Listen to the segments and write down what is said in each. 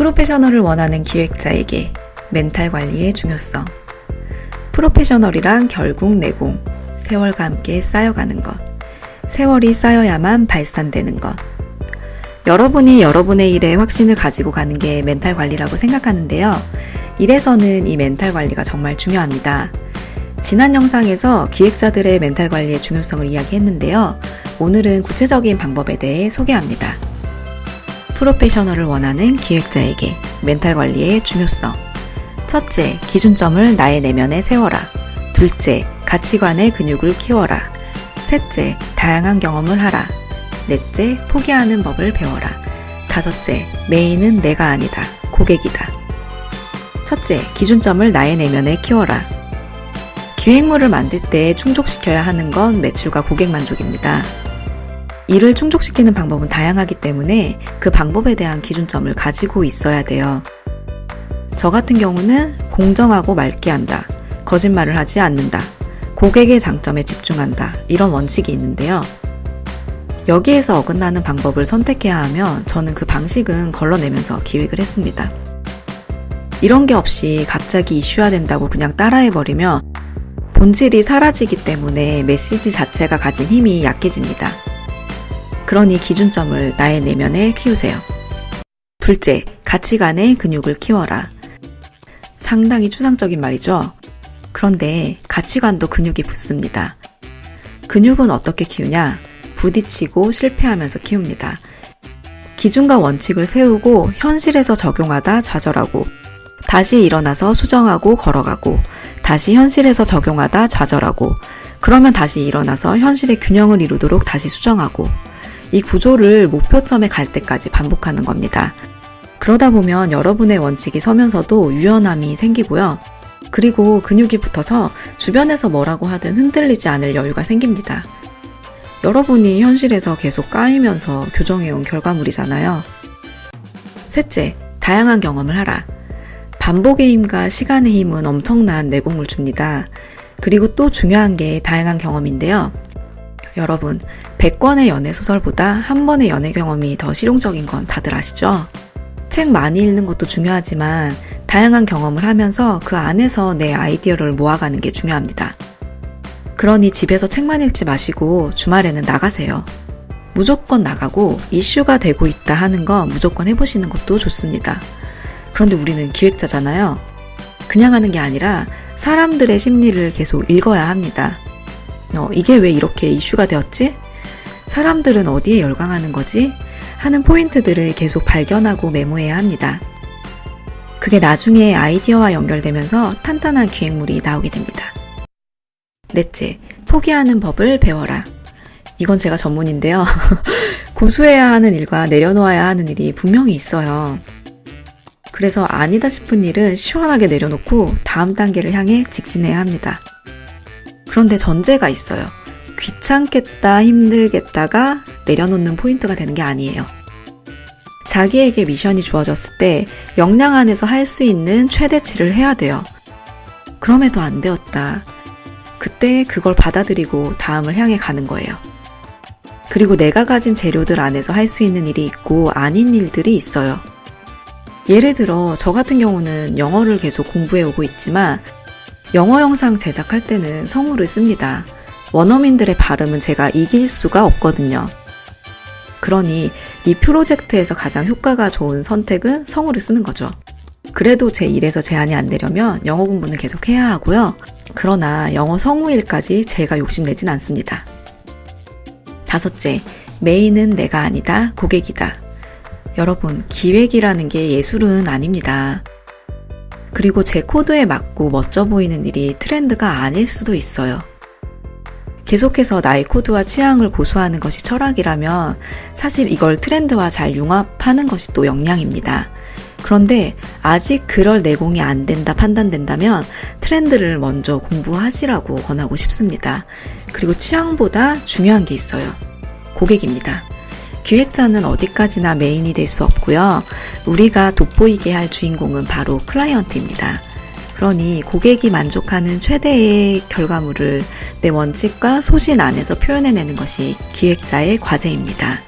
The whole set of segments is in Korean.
프로페셔널을 원하는 기획자에게 멘탈 관리의 중요성. 프로페셔널이란 결국 내공, 세월과 함께 쌓여가는 것. 세월이 쌓여야만 발산되는 것. 여러분이 여러분의 일에 확신을 가지고 가는 게 멘탈 관리라고 생각하는데요. 일에서는 이 멘탈 관리가 정말 중요합니다. 지난 영상에서 기획자들의 멘탈 관리의 중요성을 이야기했는데요. 오늘은 구체적인 방법에 대해 소개합니다. 프로페셔널을 원하는 기획자에게 멘탈 관리의 중요성. 첫째, 기준점을 나의 내면에 세워라. 둘째, 가치관의 근육을 키워라. 셋째, 다양한 경험을 하라. 넷째, 포기하는 법을 배워라. 다섯째, 메인은 내가 아니다, 고객이다. 첫째, 기준점을 나의 내면에 키워라. 기획물을 만들 때 충족시켜야 하는 건 매출과 고객 만족입니다. 이를 충족시키는 방법은 다양하기 때문에 그 방법에 대한 기준점을 가지고 있어야 돼요. 저 같은 경우는 공정하고 맑게 한다, 거짓말을 하지 않는다, 고객의 장점에 집중한다, 이런 원칙이 있는데요. 여기에서 어긋나는 방법을 선택해야 하면 저는 그 방식은 걸러내면서 기획을 했습니다. 이런 게 없이 갑자기 이슈화된다고 그냥 따라해버리면 본질이 사라지기 때문에 메시지 자체가 가진 힘이 약해집니다. 그러니 기준점을 나의 내면에 키우세요. 둘째, 가치관의 근육을 키워라. 상당히 추상적인 말이죠. 그런데 가치관도 근육이 붙습니다. 근육은 어떻게 키우냐? 부딪히고 실패하면서 키웁니다. 기준과 원칙을 세우고 현실에서 적용하다 좌절하고, 다시 일어나서 수정하고 걸어가고, 다시 현실에서 적용하다 좌절하고, 그러면 다시 일어나서 현실의 균형을 이루도록 다시 수정하고, 이 구조를 목표점에 갈 때까지 반복하는 겁니다. 그러다 보면 여러분의 원칙이 서면서도 유연함이 생기고요. 그리고 근육이 붙어서 주변에서 뭐라고 하든 흔들리지 않을 여유가 생깁니다. 여러분이 현실에서 계속 까이면서 교정해온 결과물이잖아요. 셋째, 다양한 경험을 하라. 반복의 힘과 시간의 힘은 엄청난 내공을 줍니다. 그리고 또 중요한 게 다양한 경험인데요. 여러분, 100권의 연애 소설보다 한 번의 연애 경험이 더 실용적인 건 다들 아시죠? 책 많이 읽는 것도 중요하지만 다양한 경험을 하면서 그 안에서 내 아이디어를 모아가는 게 중요합니다. 그러니 집에서 책만 읽지 마시고 주말에는 나가세요. 무조건 나가고 이슈가 되고 있다 하는 거 무조건 해보시는 것도 좋습니다. 그런데 우리는 기획자잖아요. 그냥 하는 게 아니라 사람들의 심리를 계속 읽어야 합니다. 이게 왜 이렇게 이슈가 되었지? 사람들은 어디에 열광하는 거지? 하는 포인트들을 계속 발견하고 메모해야 합니다. 그게 나중에 아이디어와 연결되면서 탄탄한 기획물이 나오게 됩니다. 넷째, 포기하는 법을 배워라. 이건 제가 전문인데요. 고수해야 하는 일과 내려놓아야 하는 일이 분명히 있어요. 그래서 아니다 싶은 일은 시원하게 내려놓고 다음 단계를 향해 직진해야 합니다. 그런데 전제가 있어요. 귀찮겠다, 힘들겠다가 내려놓는 포인트가 되는 게 아니에요. 자기에게 미션이 주어졌을 때 역량 안에서 할 수 있는 최대치를 해야 돼요. 그럼에도 안 되었다. 그때 그걸 받아들이고 다음을 향해 가는 거예요. 그리고 내가 가진 재료들 안에서 할 수 있는 일이 있고 아닌 일들이 있어요. 예를 들어 저 같은 경우는 영어를 계속 공부해 오고 있지만 영어 영상 제작할 때는 성우를 씁니다. 원어민들의 발음은 제가 이길 수가 없거든요. 그러니 이 프로젝트에서 가장 효과가 좋은 선택은 성우를 쓰는 거죠. 그래도 제 일에서 제한이 안 되려면 영어 공부는 계속 해야 하고요. 그러나 영어 성우일까지 제가 욕심내진 않습니다. 다섯째, 메인은 내가 아니다, 고객이다. 여러분, 기획이라는 게 예술은 아닙니다. 그리고 제 코드에 맞고 멋져 보이는 일이 트렌드가 아닐 수도 있어요. 계속해서 나의 코드와 취향을 고수하는 것이 철학이라면 사실 이걸 트렌드와 잘 융합하는 것이 또 역량입니다. 그런데 아직 그럴 내공이 안 된다 판단된다면 트렌드를 먼저 공부하시라고 권하고 싶습니다. 그리고 취향보다 중요한 게 있어요. 고객입니다. 기획자는 어디까지나 메인이 될 수 없고요. 우리가 돋보이게 할 주인공은 바로 클라이언트입니다. 그러니 고객이 만족하는 최대의 결과물을 내 원칙과 소신 안에서 표현해내는 것이 기획자의 과제입니다.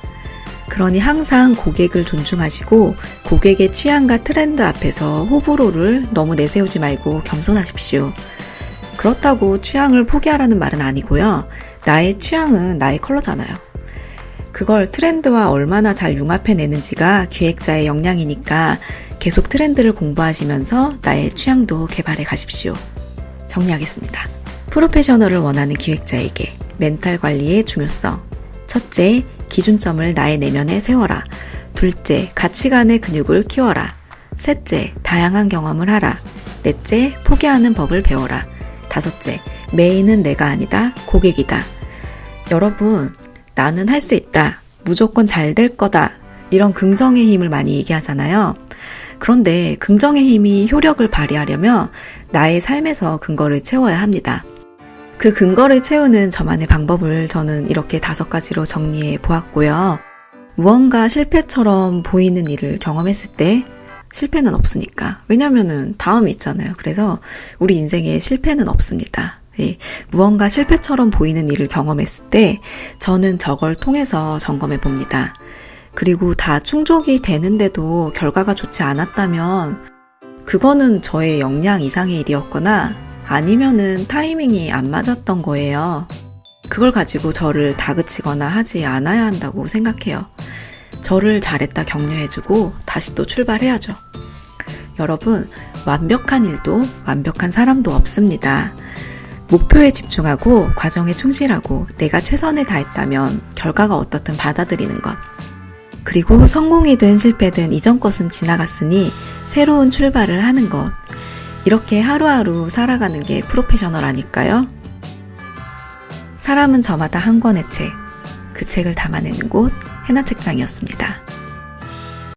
그러니 항상 고객을 존중하시고 고객의 취향과 트렌드 앞에서 호불호를 너무 내세우지 말고 겸손하십시오. 그렇다고 취향을 포기하라는 말은 아니고요. 나의 취향은 나의 컬러잖아요. 그걸 트렌드와 얼마나 잘 융합해내는지가 기획자의 역량이니까 계속 트렌드를 공부하시면서 나의 취향도 개발해 가십시오. 정리하겠습니다. 프로페셔널을 원하는 기획자에게 멘탈 관리의 중요성. 첫째, 기준점을 나의 내면에 세워라. 둘째, 가치관의 근육을 키워라. 셋째, 다양한 경험을 하라. 넷째, 포기하는 법을 배워라. 다섯째, 메인은 내가 아니다, 고객이다. 여러분, 나는 할 수 있다. 무조건 잘 될 거다. 이런 긍정의 힘을 많이 얘기하잖아요. 그런데 긍정의 힘이 효력을 발휘하려면 나의 삶에서 근거를 채워야 합니다. 그 근거를 채우는 저만의 방법을 저는 이렇게 5가지로 정리해 보았고요. 무언가 실패처럼 보이는 일을 경험했을 때 실패는 없으니까. 왜냐면은 다음이 있잖아요. 그래서 우리 인생에 실패는 없습니다. 예, 무언가 실패처럼 보이는 일을 경험했을 때 저는 저걸 통해서 점검해 봅니다. 그리고 다 충족이 되는데도 결과가 좋지 않았다면 그거는 저의 역량 이상의 일이었거나 아니면은 타이밍이 안 맞았던 거예요. 그걸 가지고 저를 다그치거나 하지 않아야 한다고 생각해요. 저를 잘했다 격려해주고 다시 또 출발해야죠. 여러분, 완벽한 일도 완벽한 사람도 없습니다. 목표에 집중하고 과정에 충실하고 내가 최선을 다했다면 결과가 어떻든 받아들이는 것. 그리고 성공이든 실패든 이전 것은 지나갔으니 새로운 출발을 하는 것. 이렇게 하루하루 살아가는 게 프로페셔널 아닐까요? 사람은 저마다 한 권의 책. 그 책을 담아내는 곳 해나책장이었습니다.